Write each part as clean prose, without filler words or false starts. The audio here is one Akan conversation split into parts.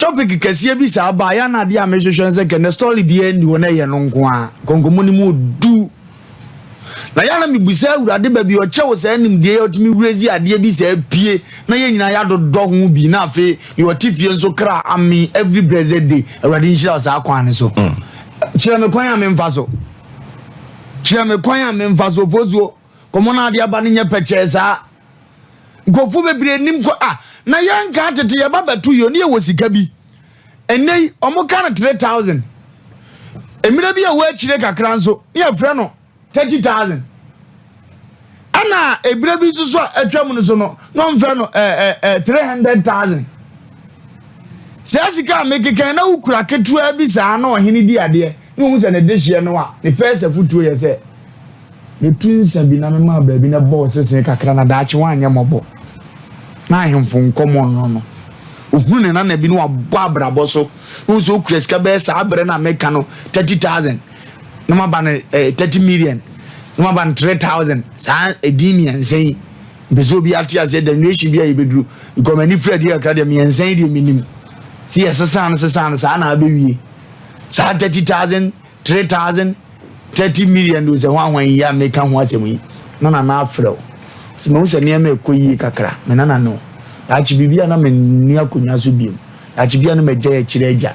topic kese bi sa ba ya na dia me hwehwe nse ke ne story bi eni wona ye no nko a konkomo ni mu du na ya na mi busa awurade ba bi o che wo sa anim de otimi wurezi ade bi sa pie na ye nyina ya dodo ho bi na afi you tifie nso kra ami every blessed day awurade nshira sa akwan ne so kire me kwan ya me mfa so kire me kwan ya me mfa so fozuo komo na ade aba ne nye peche sa gofu bebre nim ko na yanka tete ya baba tu yo ne wo sika bi enei omo kana 3000 emira bi a wo akire kakra nso ne afre no 30,000 ana ebira bi so atwam no so no mfre no 300,000 sika mekeka na ukura ketua bi saa na ohene di ade ne hu se ne dehye no a ne first afutuo ye se ne tunsa bi na mema ba bi na bo sese kakra na daache wanya mobo na ahemfo nkomo no ohunu ne na bi no abo abrabo so hu so ukura sika be saa abre na meka no 30,000 no maba 30 million no maba 3,000 saa edimi ansen bezo bi atia ze the nation bi ayebedru because many friend here akra dem ansen di minim si esesa na na abewie saa 30,000 3,000 30 million do se hwan ya meka ho asem yi na afro se me se ne me ekoyi kakra me na no achi bibia na me ni akonya so biem achi bia na me gya kire agya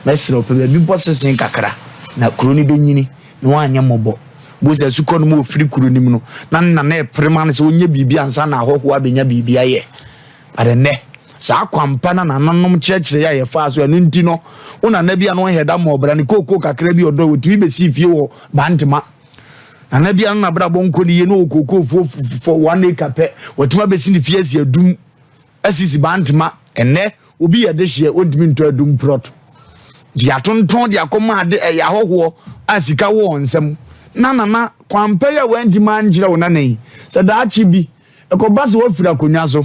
mesro pe bi bosesen kakra na kroni do nyini no wanya mobo bo se su kono mo ofiri kroni mu no na e prema na se onye bibia ansa na ahoho abenya bibia ye ade ne sa kwampa na nanom kirekire ya ye fa so enu nti no una na bia no heda mo obra ni koko kakra bi odo otimi be si fie wo bantema na bia na bra bonko ni ye no koko fo 1 acre pe otima be si ni fie si adum asisi bantema enne obi ye de hye ontimi nto adum plot dia tonton dia koma de ya hoho asika wo nsem na kwampa ya wantima ngire wo nanan se da achi bi ekobase wo fira konwa so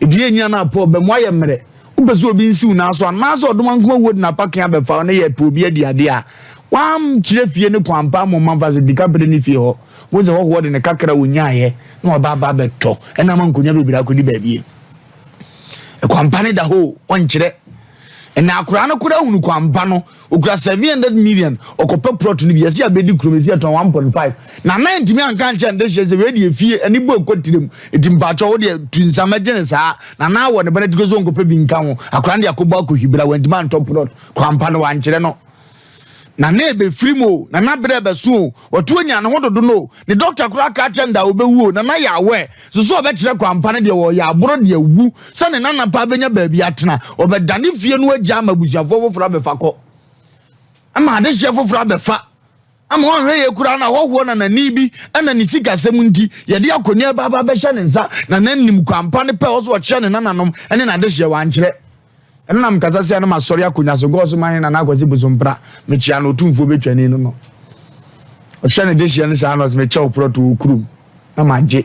edie nya na po be mo aye mere ubezo obi nsi na so na so odoma nkoma wodi na pakan abefa na ye pe obi adi ade a wam kire fie ne kwampa mo manfa so dikabere ni fie ho wo ze ho de ne kakra wonya ye na oba beto ena man konya bebira akodi baabie kwampa ne da ho won kire ena akura no kura hunu kwampa no okura 700 million okope plot no bi yesi abedi kromesi aton 1.5 na 90 mi anka nche ndehye ze we die fie ani bo ekotirem etimbacho wo de tunsamaje sa na wo ne benedigo zo nkope bi nka ho akura ne yakobo akohibira wantima ntop plot kwampa no wankire no na ebe frimo na bre be so otu nya ne hododo no ne doctor kura ka chenda obewu na ya we so obekire kwampa ne de wo ya aboro de awu so ne na pa benya baabi atena obedane fie no agya mabusuafo foforo abefako ama ade hye foforo abefa ama wonhwe ye kura na hoho na nani bi ana ni sika sem nti ye de akonia baba be hye ne nsa na nanim kwampa ne pe wo so kire ne nananom ene na ade hye wankire ena nam kasa se na masori akonya so go so man na akwasi busumpra me chia no tumfo betwani no o hye ne de hye ne sa no me chia oproto okurum na maje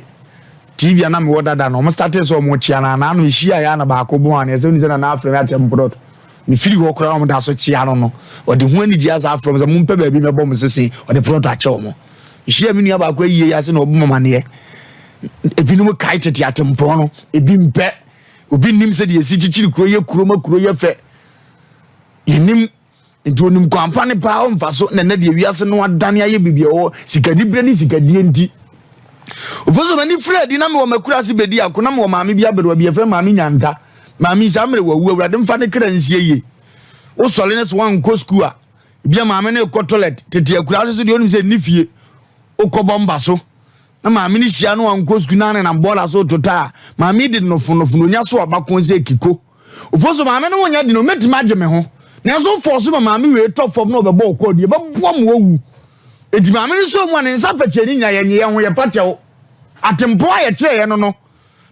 TV na me wodada no mo start so mo chia na no hia ya na ba ko bo an se ni se na afre me atem proto me firi ho kora mo da so chia no o de ho ani dia za afre mo se mo mpe ba bi me bo mo sese o de proto a chia mo hia me nua ba ko yiye ya se na obo mama ne ebi no mo kai tete atem pro no ebi mpe obi nim se de yesi chichiri kuro ye kuroma kuro ye fe yenim nto nim kwampa ne pa o mfaso na de wiase no adane aye bibia o sikadi bre ni sikadi enti ofoso mani Fred na me wo makura se bedi akona me wo maami bia bedo bia fe maami nyanta maami samre wawu awurade mfa ne kra nsie ye o sole ne so wan ko school a bia maami ne ko toilet tete akura so de onim se nifie o ko bomba so na maami ni hia no wan ko school na bola so tota maami di no funo nya so abakon se kiko ofoso maami no wonya di no metima age me ho na so force maami we top form no obebo ko di e babo mo wawu edi maami ni so mo ne nsa peche ni nya ye ho ye patewo atempo aye kire ye no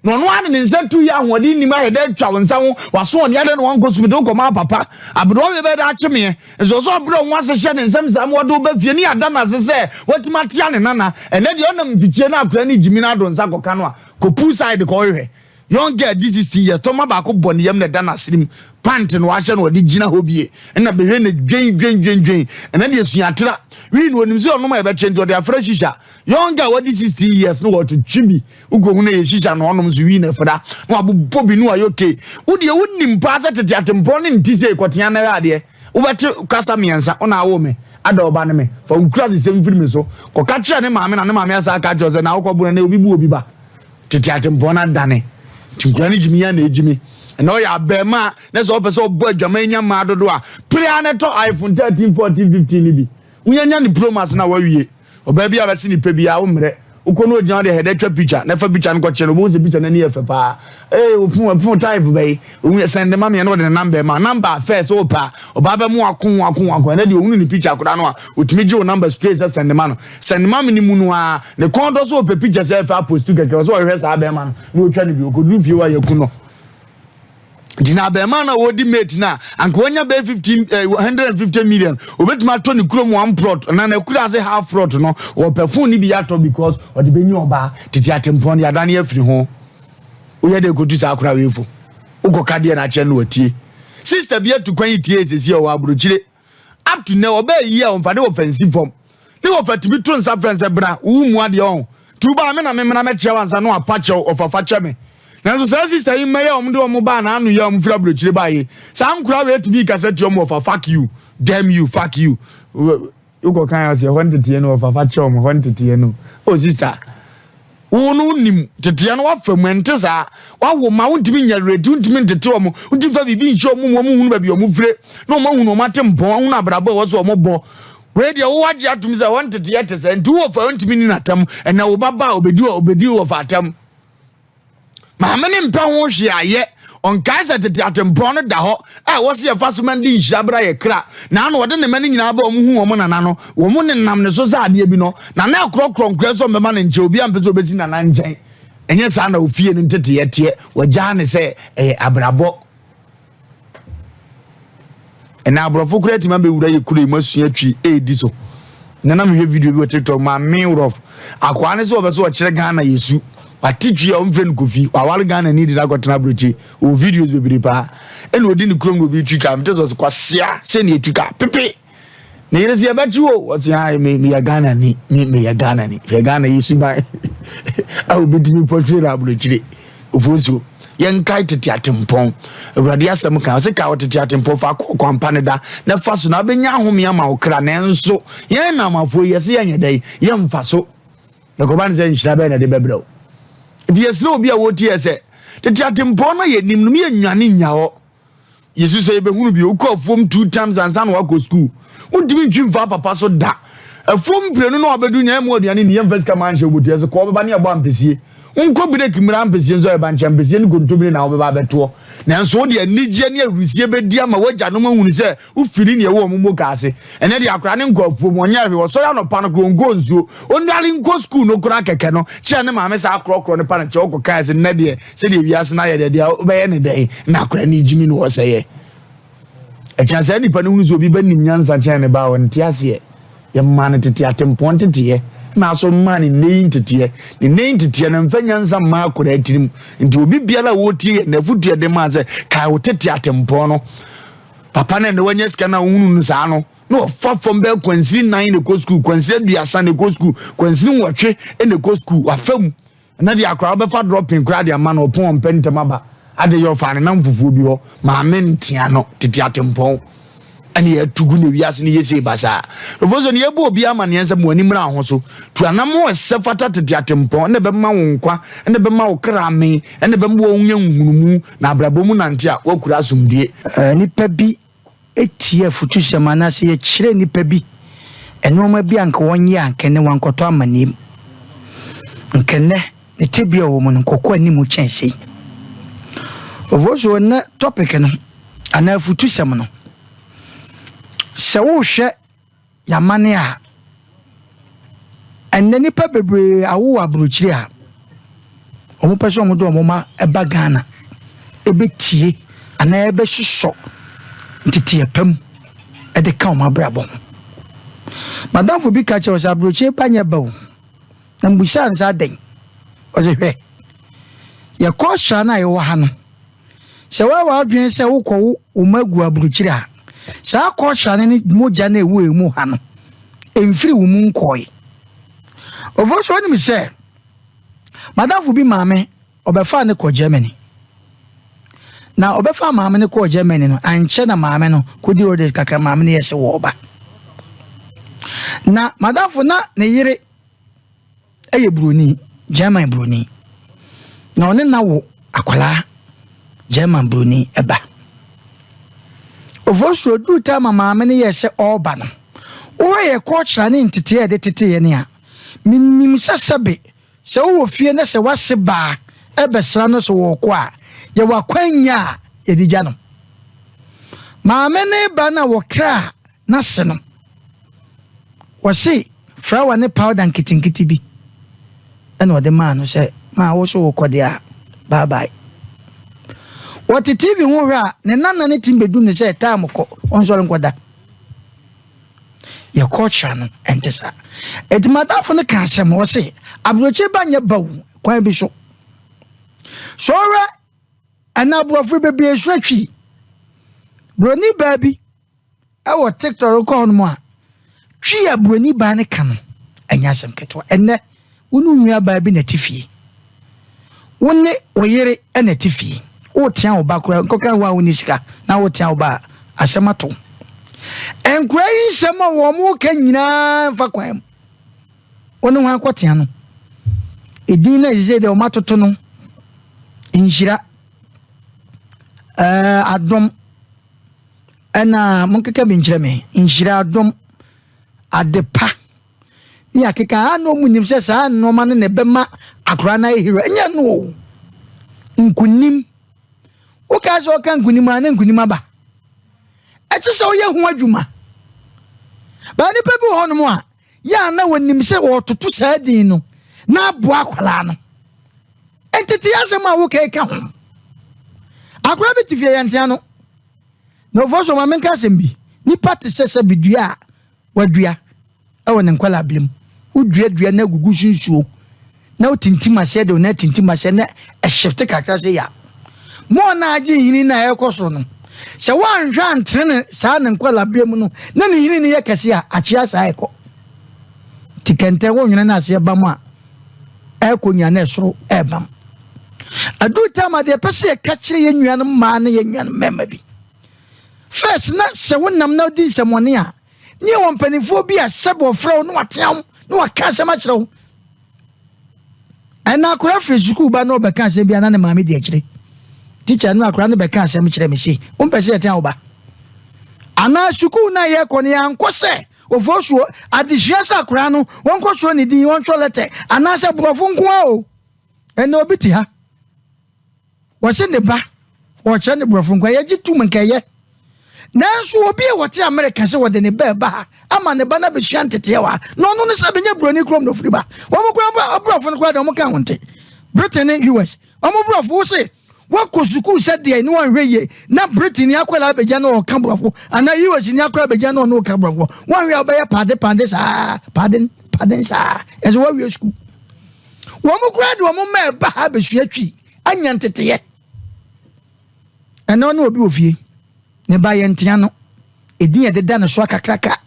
ade ne nsa tu ya ahodi ni ma ye da twa wonsa ho waso ne ade no wan ko school do ko ma papa abro we be da acheme so bro nwa se hye ne nsam sam wodo ba fie ni ada na se se watima tia ne nana ene de onam fichie na akra ni jimi na do nsa koka no a ko pu side ko hwe young girl this is years toma ba ko bɔ ne yam na da na srim pant no ahye no de gina hɔ bie na behwe ne dwen na de suatra wi no onim se ono ma ebe change de afra shisha young girl what 60 years no what chibi ugo hu na ye shisha no onom so wi na fada no abobɔ bi no ayoke wo de wonim pa sa tete atempo ne ntise kotea na ade wo bete kasa miensa ona awo me ada oba ne me fa ukra de sem firi me so ko ka kire ne maame na ne maame asa ka jose na wo bu na obi bu obi ba tete atempo na dane tinkwani jimi ya na ejimi na o ya bema na so pese obo adwama nya ma dodo a pre na to iPhone 13 14 15 ni bi unyanya ni Pro Max na wawie oba bi abasi ni pe bi a wo mre ukono odjan de head twa picture na fa picture nko kire bo se picture na ni efe pa fun type bay we send ma me no de number first opa oba ba mu akon na de onu ni picture akura no a otimi je o number straight send ma me ni mu no a ne kondo so opa picture se fa post to keke so we sa ba ma no otwa ni bi okodu fie wa yakuno dina be ma na wodi mate na anko wonya be 150 million obetuma to ni kuro mu 1 plot na kura se half plot no o perfume ni bi ato because o de benyi oba titi atempo ya dane afiri ho o ye de kodu sa akura wefo ukoka de na che no atie sister bi atukwan itie esesi o aburochire up to now oba yi a omfade offensive form ni wo fatimi to nsa friends bra wo mu ade on tuba me na me chia wansa no apache ofafa cheme nanso sa sister yi maye omde omuba na anu ya omfira brochire baye sa nkura we to be cassette omo of fuck you damn you fuck you uko kan ya se hwantete no of fuck omo hwantete no oh sister wonu nim tete no wafamu entesa wawo ma wontimi nya redu wontimi ntete omo wontifa bibi nshi omo mo hunu ba bi omo fire no mo hunu omo atempo hunu abrabo wo so omo bo we dia wo waje atumi za hwantete yetesa ntu wo fa wontimi ni natam na wo baba obedi wo fa atam mahamene mpa ho hwe aye on kaisa tete atempo no da ho wo se yafa so mande nhirabra ye kra na no wode ne mane nyina ba omu hu omo nana no wo mu ne nam ne so za ade bi no na na akrokro nkra so mbema ne nche obi ampeso obesi nana njen enye sa na ofie ne ntete yete wagya ne se abrabo ena abrofo kura ti ma be wura ye kura imasua twi edi so nana me hwe video bi o TikTok ma me rof akwa ne so obeso o kire Ghana Yesu patitwi ya omfren kofi awale Ghana ni dida kwatena brochi o videos bebiri pa ene odi ni krom go bi twika mteso so kwasia se ni twika pepe ne yere se abachi wo wasi ha me ya Ghana ni me ya Ghana ni ya Ghana Yesu ba awu bidimi portrait abrochi ofoso yen kai tete atempon awurade asem kan se ka wotete atempon fa kwampane da na fa so na benya ahome ama okra na enso yen na mafo yese yen dai yen mfa so na ko ban se nhira be na de bebreo die slow bia woti ese tete atempo na ye nim no me nwane nyawo yesu so ye behunu bi okofom 2 times ansa no wako school udimi twimfa papa so da afom prenu no obedu nya mu aduane ne yemfa sika manhye obotu ese ko beba ne abo ampesie unko bi de kimira ampesie nzo e banche ampesie ne kontomire na obeba beto na nso wo de anigye ne arusie bedi ama wagya no mahunu se ufiri ne wo mommo kaase ene de akra ne nkofom onye ahwe wo so ya no pa no krongo nzuo onwale nko school no kura keke no kye ne maame sa akrokro ne pa ne kye wo kaase ne de se de wiase na ye de obeye ne de na akra ne jimi no wo seye e chance ni pa ne hunu so bi banim nyansa kye ne ba won tiase ye mane tete atempon tete na so mani neyin tete ni neyin tete na mfanya nsa ma akora atirim nti obi biala wotie na futu de ma se kai wotete atempon no papa na ne wanya sika na hunu no sa no no fa fom be kwansi 9 ne ko school kwansi aduasa ne ko school kwansi nwotwe ne ko school afam na de akora be fa dropping kra de ama no pon pentema ba ade yo fa ne na mfufu bi ho ma mentia no tete atempon ani atugu ne wiase ne yese basa ofoso ne yebo obi ama ne ensa mo animra ho so tu anamo esefata tete atempon ne be ma wo nkwa ne be ma wo krame ne be mo wonya nhunumu na abrabomu nante a wakura asumdie nipa bi etie AFUTUASEM na se ye kire nipa bi enoma bi anka wonye anka ne wankoto amanim nkene ne tebia wo mun kokko animu chense ofoso na topic no ana AFUTUASEM no se wo hwe yamane a enne nipa bebre awo abrochiri a omo pese omo do omo ma eba Ghana ebetie ana ebe hyeso ntiti pam ede ka omo abrabo madam fo bi ka che o sa abrochiri panye ba o na mbusha nsa den o se hwe ya kosha na yo ha no se wa adwen se wokọ umagu aburuchira sa kosha ne moja na ewu emu ha no emfiri wo mu nkoi ovo so ni me se madafu bi maame obefa ne ko Germany na obefa maame ne ko Germany no anche na maame no kodi ode kaka maame ne yese wo ba na madafu na ne yire eye broni German broni na one na wo akwala German broni eba ovo so du ta maame ne yese oba no wo ye ko kra ne ntete ye de tete ye ne a minim sasabe se wo fie ne se wase ba ebesra no so wo ko a ye wakwanya ye digya no maame ne ba na wo kra na se no wo se frawa ne powder nkitinkiti bi ene ode ma no se ma wo so wo ko de a bye bye what TV ho ra ne nana ne timbedu ne se time ko onso nkoda ye culture no entesa edimada ne kan sem wo se abroche ba nya bawu kwan bi so ra anabrofo bebe swatwi broni baby awo TikTok ko hono a twi ya broni ba ne kan anya sem keto enne wonu nua baby na tifie wonne oyere na tifie o tia wo bakura nkokan wa woni sika na wo tia wo ba asemato enkura yi nsema wo mu ka nyina fa kwan wonu ho akotia no edin na je de o matoto no injira adom ana monkeka binjira me injira adom adepa ni akeka ano munim se sa no ma ne bema akura na hero enya no nkunim o ka so kan nkunim ana nkunim aba eche se o ye hu adwuma ba ni pebi ho no mo a ya na wonim se o toto sa din no na abo akwala no entity asema wo ka ka ho akura bi tifie yantia no no voso ma menka sembi ni party sese bidua wadua e wona nkwala blem udua na gugu sunsuo na otintima se de na tintima se na e shift kakra se ya mo na agi hini na ekoso no se wanhwa antrene sa na nkwala blem no na ni hini ne yakase a achia sa eko tikente wo nwene na se ba mo a ekonya na esoro ebam adu tama de pese ka kire ye nuan ma na ye nuan mema bi first na se wonam na odi semone a ni won panifo bi a sebo frɛ no wateam no waka se ma kyerɛ wo ana akora fe school ba no be ka se bi ana ne maame de akire teacher no akora no be ka se me kyerɛ me se won pese ye tan wo ba ana school na ye kɔ ne anko se ofosu adehia sa akora no won kɔ so ne din won twɔ letter ana se brofo nko a o ene obi ti ha wose ne ba wo kye ne brofo nko ye gitu menkaye nanso obi e wote America se wode ne ba ama ne ba na be hwan tete wa no no ne se benye broni krom no firi ba wo mo kwa brofo no kwa de mo kan wonte Britain and US wo mo brofo se wo ko suku se de ni won hweye na Britain ni akwala beja no kan brofo ana US ni akwala beja no kan brofo won hwe obaye pade sa pardon sa as wo we school wo mo kwa de wo mo ma ba ha be suatwi anya ntete ye eno na obi ofie ne ba ye ntia no edin ye deda no so akakraka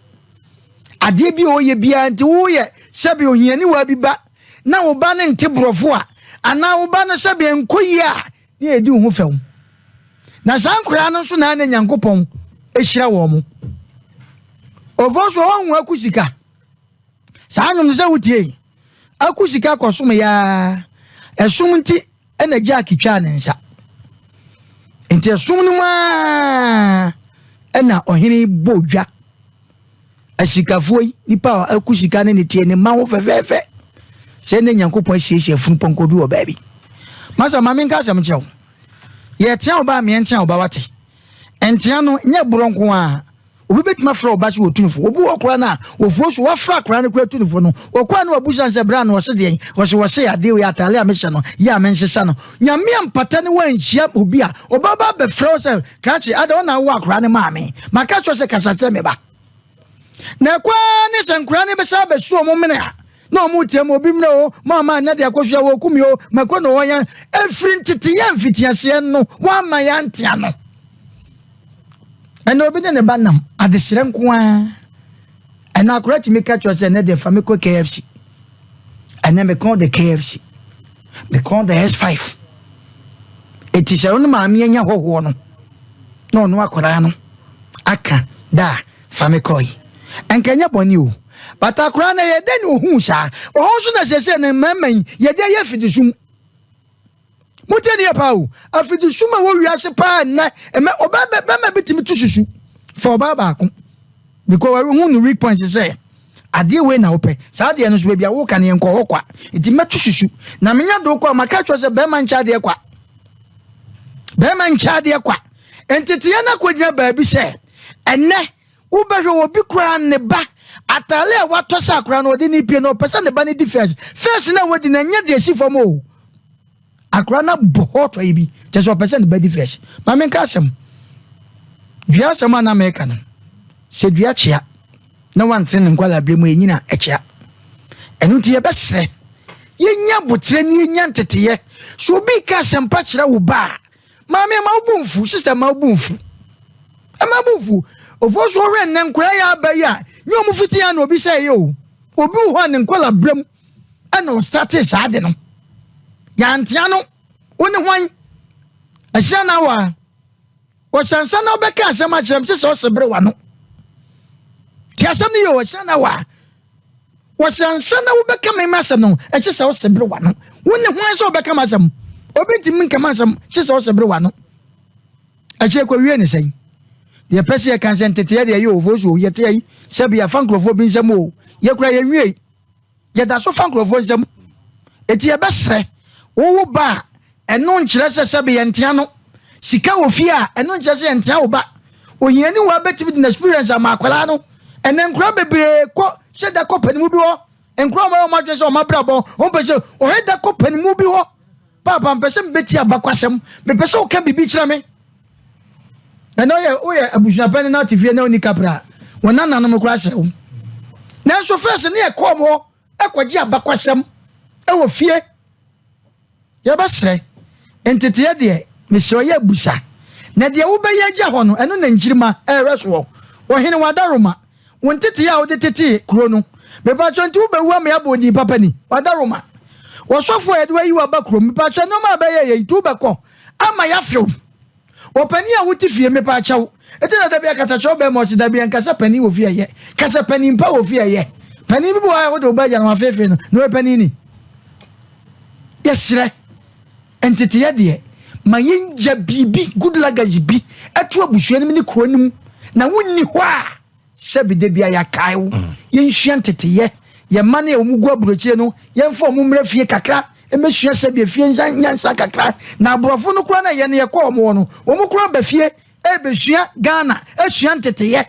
ade bi o ye bia nti wo ye sabe ohiani wa bi ba na wo ba ne nte brofo a ana wo ba no sabe enkoyi a ne edi ho fam na sankura no so na na nyankopon ehira wo mo ovoso onwa akusika saanum se wutie akusika kosom ya esum nti ena gya kitwa ne nsa enti esum no ma ena ohini bodwa asikafo yi nipa akusika ne tie ne ma ho fefefe se ne nyankopon siesie funu ponko bi wo baabi masa mama nka asem chew ye tia oba me ntia oba wate entia no nya bronko a obi betima fra oba se otunfo obi okura na ofuoso wa fra kura ne kura tunfo no okura na obusan se bra na wo se de wo se ade we atale a mehye no ya mensesa no nyame ampata ne wanhia obi a obaba be fra se ka chi ade ona wo akura ne maame maka cho se kasa che me ba na kwa ne sankura ne be sa be so mo mene a na omu tem obi mre o mama na de akohua wo kumi o mako no wonya efiri ntete ya mfitiase no wa ma ya ntia no eno obi ne ba nam adesire nko a ena akora ti make sure say na de fa me ko KFC ena me call the KFC me call the S5 etisha no ma me anya hoho no no akora no aka da fa me koi enkanya boni o but akora na ye de ni ohun sha ohun so na sese na mamman ye de ye fidisum muteni ya pawo afidisum a wo wiase pa na me oba be ma bitimi to susu for oba ba ko because we hu no weak point say ade we na ope sa ade no so bia wo ka ne enko hokwa enti meto susu na menya do kwa maka cho se be ma ncha de kwa be ma ncha de kwa enti ye na kwagina ba bi se enne wo behwe wo bi kura ne ba atale a wato sa kura no de ni pie no pesa ne ba ne di first na wodi na nya de si fom o akura na bohoto ibi just 1% be di first ma men ka asem dua asem na me ka no se dua chia na wantre ne nkwala bremu enyina echia enu tie besre yenya botre ne yenya nteteye so bi ka sempa kira wo ba ma me ma obunfu sister ma obunfu ama obunfu ofo so hwe ne nkura ya ba ya nyo mu fiti ya na obi say yo obi ho ne nkwala brem ana o start sa de no ya ntia no woni hwan ahia na wa o sansa na obeka asema kirem se so sebre wa no ti asem ni yo ahia na wa o sansa na obeka me masem no e se so sebre wa no woni hwan so obeka masem obi ti min kama asem se so sebre wa no ache ko wie ne sei de pese ya kan sentete de yo vozo ye te yi se bia fankrofo bi nsem o ye kura ye wie ye da so fankrofo nsem eti e besre wo ba eno nkyere se bia ntia no sika wo fi a eno nkyere se ntia wo ba ohiani wa betibi the experience amakwala no enen kura bebre ko se da ko panimu bi ho enkura ma dwese o ma brabo o pese o he da ko panimu bi ho papa mpese mbeti abakwasem me pese o ka bibi kira me eno ye abusua pani na tifie na oni kapra wona nanu mo kura se o na so first ne e ko mo e kwaji abakwasem e wo fie ya basre entete de mesro ya busa na de wo be ya gya ho no eno na njirima e reso wo hene wadaroma wontete ya wo de tete kuro no me ba chonti wo be wu am ya bodi papa ni wadaroma wo sofo e de wa yi wa ba kuro me ba chon no ma be ye tu be ko ama ya fio wo pani a wuti fie me pa chawo ete na da bia kata chawo be mo si da bia nkasa pani wo fie ye kasa pani mpa wo fie ye pani bi bo a wo do ba ja na afefe no no pani ni yesre entity ya de ma yenja bibi good legacy bi atu abusuani ni kronim na wonni ho a sebide bia ya kaiwo yenhua entity ye mane omugu aburochie no yemfo omumra fie kakra emesua sebia fie nyansa kakra na aborofo no kura na ye ne ye ko omo no omukura ba fie ebesua Ghana esua entity ye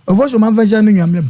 ovoso manfa ja me nwamem